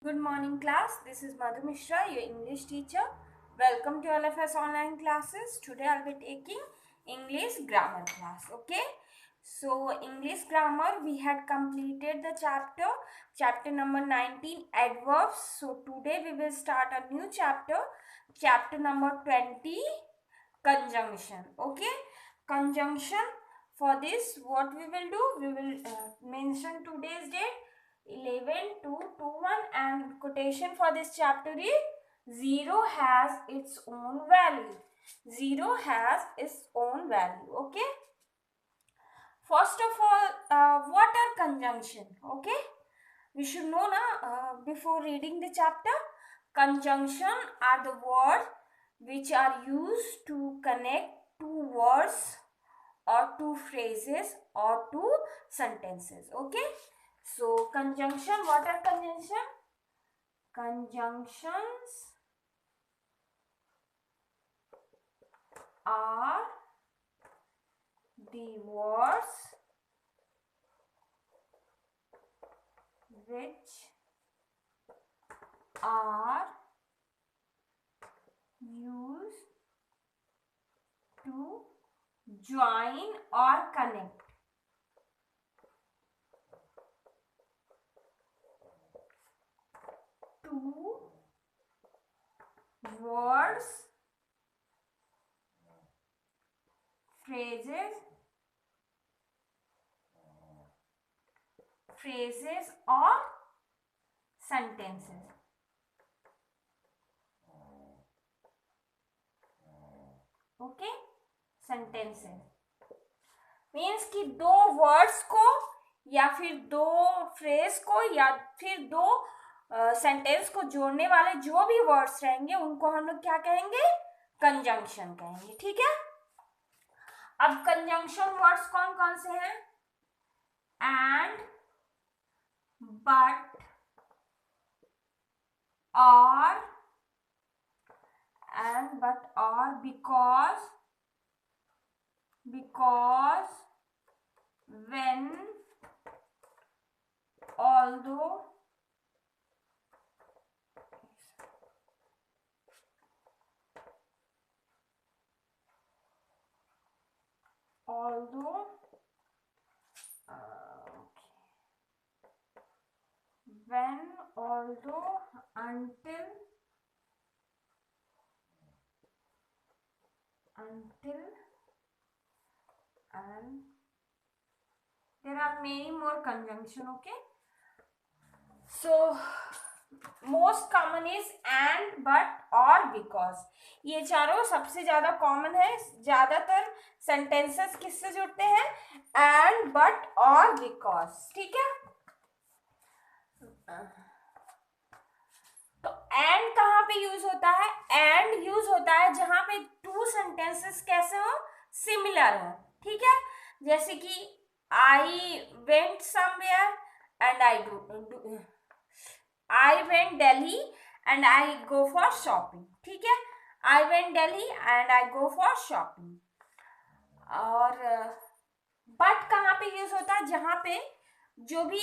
Good morning, class. This is Madhu Mishra, your English teacher. Welcome to LFS online classes. Today I'll be taking English grammar class. Okay. So English grammar, we had completed the chapter number 19, adverbs. So today we will start a new chapter number 20, conjunction. Okay. Conjunction. For this, what we will do, we will mention today's date 11 2 21, and quotation for this chapter is 0 has its own value. 0 has its own value. Okay. First of all, what are conjunction? Okay. We should know before reading the chapter. Conjunction are the words which are used to connect two words or two phrases or two sentences. Okay. So conjunction, what are conjunction? Conjunctions are the words which are used to join or connect two words, phrases or sentences. Okay. Sentences means कि दो words को या फिर दो phrase को या फिर दो सेंटेंस को जोड़ने वाले जो भी वर्ड्स रहेंगे उनको हम लोग क्या कहेंगे? कंजंक्शन कहेंगे. ठीक है. अब कंजंक्शन वर्ड्स कौन कौन से हैं? एंड, बट, और, and but or, because, when, although, when, although, until, and there are many more conjunction. Okay. So most common is and, but और बिकॉज. ये चारों सबसे ज्यादा कॉमन है. ज्यादातर सेंटेंसेस किससे जुड़ते हैं? एंड, बट और बिकॉज. ठीक है. तो एंड कहाँ पे यूज होता है? एंड यूज होता है जहां पे टू सेंटेंसेस कैसे हो? सिमिलर हो. ठीक है. जैसे कि I went somewhere and I went Delhi and I go for shopping. ठीक है. I went Delhi and I go for shopping. और बट कहाँ पे यूज होता है? जहां पे जो भी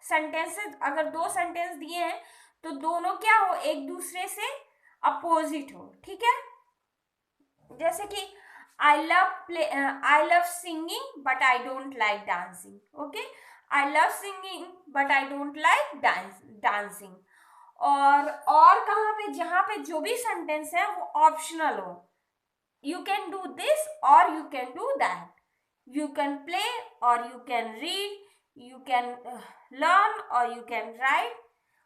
सेंटेंसेस, अगर दो सेंटेंस दिए हैं तो दोनों क्या हो? एक दूसरे से अपोजिट हो. ठीक है. जैसे कि I love singing but I don't like dancing. Okay. I love singing but I don't like dancing. और कहाँ पे? जहां पे जो भी सेंटेंस है वो ऑप्शनल हो. यू कैन डू दिस और you can do that. You can play और you can read. You can learn और यू कैन राइट.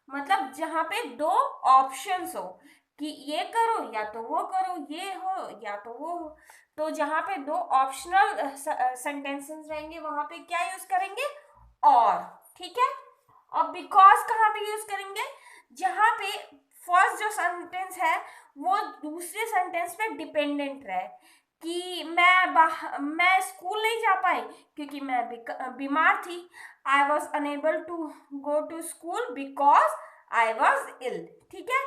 मतलब जहां पे दो ऑप्शंस हो कि ये करो या तो वो करो, ये हो या तो वो हो. तो जहां पे दो ऑप्शनल सेंटेंसेस रहेंगे वहां पे क्या यूज करेंगे? और. ठीक है. और बिकॉज कहाँ पे यूज करेंगे? जहां पे फर्स्ट जो सेंटेंस है वो दूसरे सेंटेंस पे डिपेंडेंट रहे. कि मैं स्कूल नहीं जा पाई क्योंकि मैं बीमार थी. I was unable to go to school because I was ill. ठीक है.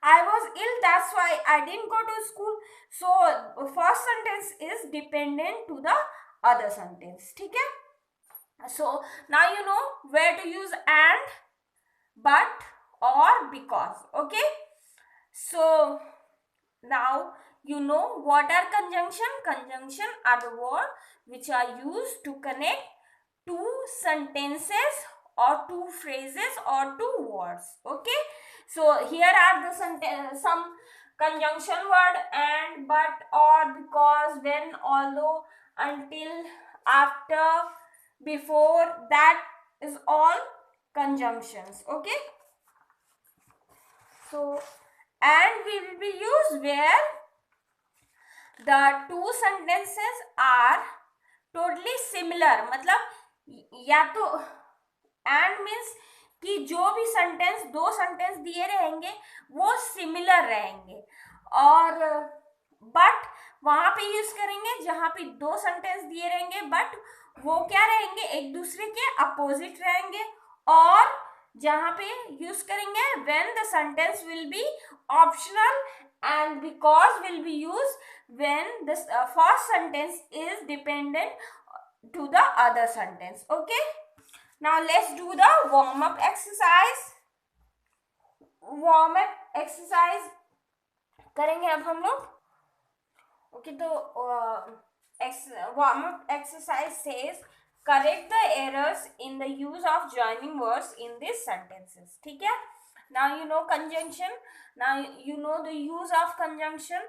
I was ill, that's why I didn't go to school. So first sentence is dependent to the other sentence. ठीक है. So now you know where to use and, but, or because. Okay, so now you know what are conjunction. Conjunction are the words which are used to connect two sentences or two phrases or two words. Okay, so here are the some conjunction word: and, but, or, because, when, although, until, after, before. That is all conjunctions. Okay, so and we will be used where the two sentences are totally similar. मतलब या तो and means कि जो भी sentence, दो sentence दिए रहेंगे वो सिमिलर रहेंगे, और बट वहां पे यूज करेंगे जहां पे दो सेंटेंस दिए रहेंगे बट वो क्या रहेंगे, एक दूसरे के अपोजिट रहेंगे, और जहां पे यूज करेंगे when the sentence will be optional, and because will be used when this first sentence is dependent to the other sentence. Okay, now let's do the warm up exercise. warm up exercise करेंगे अब हम लोग. Okay, तो warm up exercise says correct the errors in the use of joining words in these sentences. ठीक है, now you know conjunction, now you know the use of conjunction,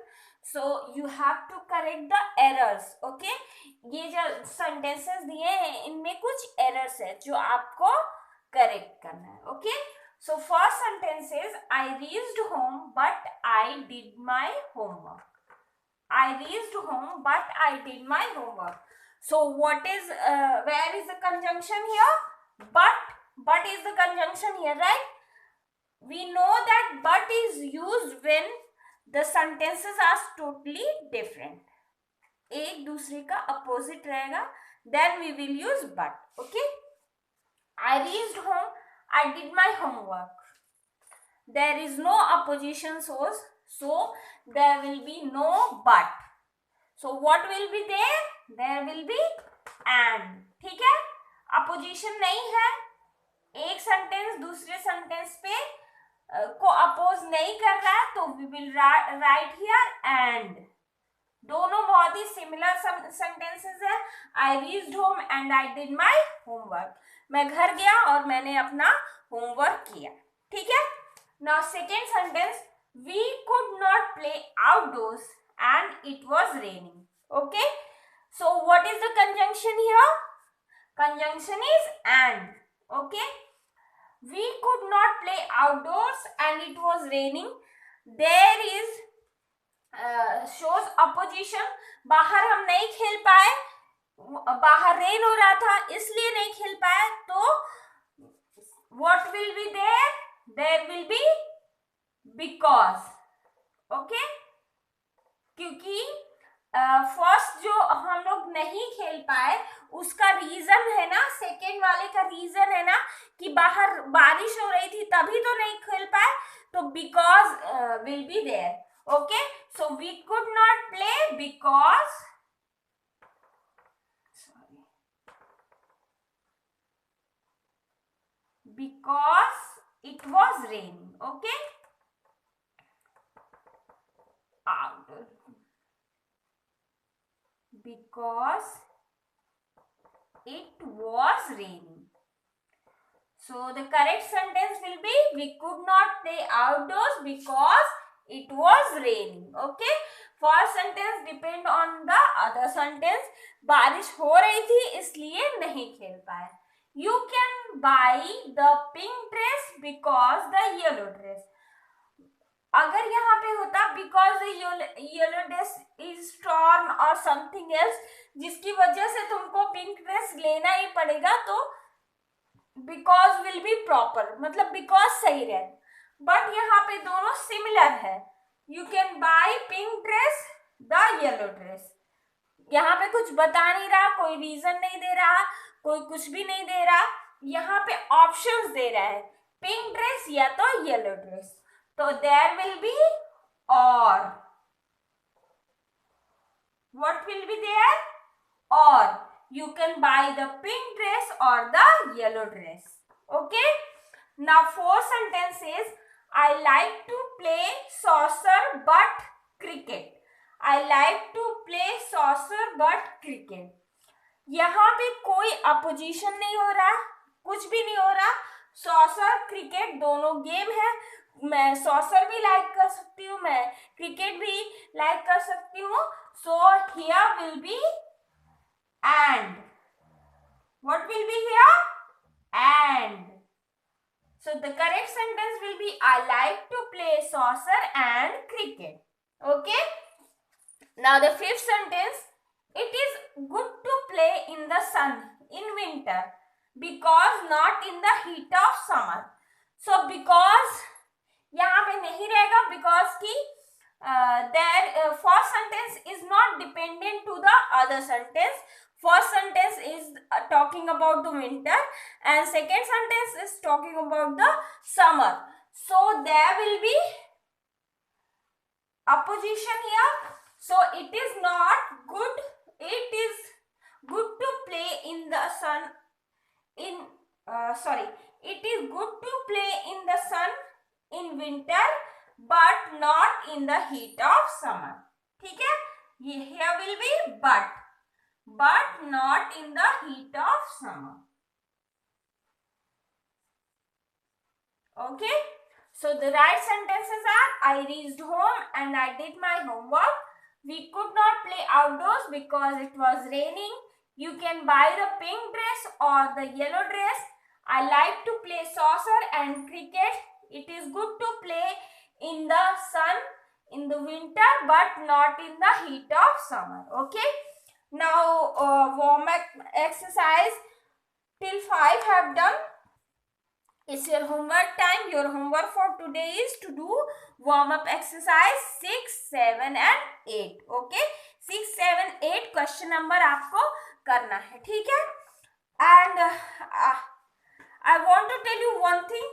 so you have to correct the errors. Okay, ये जो sentences दिए हैं इनमें कुछ errors है जो आपको correct करना है. Okay, so first sentence is I reached home but I did my homework. I reached home but I did my homework. So what is where is the conjunction here? But is the conjunction here, right? We know that but is used when the sentences are totally different. एक दूसरे का opposite रहेगा, then we will use but. Okay, I reached home, I did my homework. There is no opposition source, so there will be no but. So what will be there? There will be and. ठीक है, opposition नहीं है, एक sentence दूसरे sentence पे को oppose नहीं कर रहा है, तो we will write here and. दोनों बहुत ही सिमिलर सेंटेंसेस है. I reached home and I did my homework. मैं घर गया और मैंने अपना होमवर्क किया. ठीक है, now second sentence, we could not play outdoors and it was raining. Okay, so what is the conjunction here? Conjunction is and. Okay, we could not play outdoors and it was raining. There is shows opposition. बाहर हम नहीं खेल पाए, बाहर rain हो रहा था इसलिए नहीं खेल पाए. तो what will be there? There will be because. Okay, क्योंकि फर्स्ट जो हम लोग नहीं खेल पाए उसका रीजन है ना, सेकेंड वाले का रीजन है ना कि बाहर बारिश हो रही थी तभी तो नहीं खेल पाए, तो because will be there. Okay, so we could not play because it was raining. Okay, because it was raining. So the correct sentence will be we could not play outdoors because it was raining. Okay, first sentence depend on the other sentence. बारिश हो रही थी इसलिए नहीं खेल पाए. You can buy the pink dress because the yellow dress. अगर यहाँ पे होता because the yellow dress is torn or something else जिसकी वजह से तुमको पिंक ड्रेस लेना ही पड़ेगा, तो because will be proper, मतलब because सही रहे. बट यहाँ पे दोनों सिमिलर है. You can buy pink dress the yellow dress. यहाँ पे कुछ बता नहीं रहा, कोई रीजन नहीं दे रहा, कोई कुछ भी नहीं दे रहा. यहाँ पे ऑप्शंस दे रहा है, पिंक ड्रेस या तो yellow dress. So there will be or. What will be there? Or. You can buy the pink dress or the yellow dress. Okay. Now fourth sentence is I like to play saucer but cricket. I like to play saucer but cricket. यहाँ पे कोई opposition नहीं हो रहा, कुछ भी नहीं हो रहा. सॉसर क्रिकेट दोनों गेम है. मैं सॉसर भी लाइक कर सकती हूँ, मैं क्रिकेट भी लाइक कर सकती हूँ. So here will be and. What will be here? And. So the correct sentence will be I like to play saucer and cricket. Okay. Now the fifth sentence, it is good to play in the sun in winter because not in the heat of summer. So because यहाँ पे नहीं रहेगा because की their first sentence is not dependent to the other sentence. First sentence is talking about the winter and second sentence is talking about the summer. So there will be opposition here. So it is not good. It is good to play in the sun. It is good to play in the sun in winter, but not in the heat of summer. ठीक है? Here will be but not in the heat of summer. Okay. So the right sentences are I reached home and I did my homework. We could not play outdoors because it was raining. You can buy the pink dress or the yellow dress. I like to play saucer and cricket. It is good to play in the sun in the winter but not in the heat of summer. Okay. Now warm-up exercise till 5 have done. It's your homework time. Your homework for today is to do warm-up exercise 6, 7 and 8. Okay. 6, 7, 8 question number आपको करना है. ठीक है. And I want to tell you one thing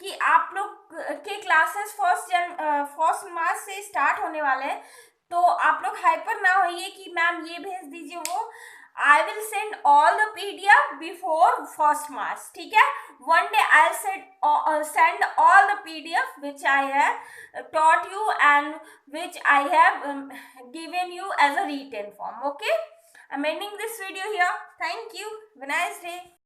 कि आप लोग के classes first March से स्टार्ट होने वाले हैं. तो आप लोग हाइपर ना होइए कि मैम ये भेज दीजिए वो. I will send all the PDF before 1st March. ठीक है. One day I'll send all the PDF which I have taught you and which I have given you as a written form. Okay. I'm ending this video here. Thank you. Have a nice day.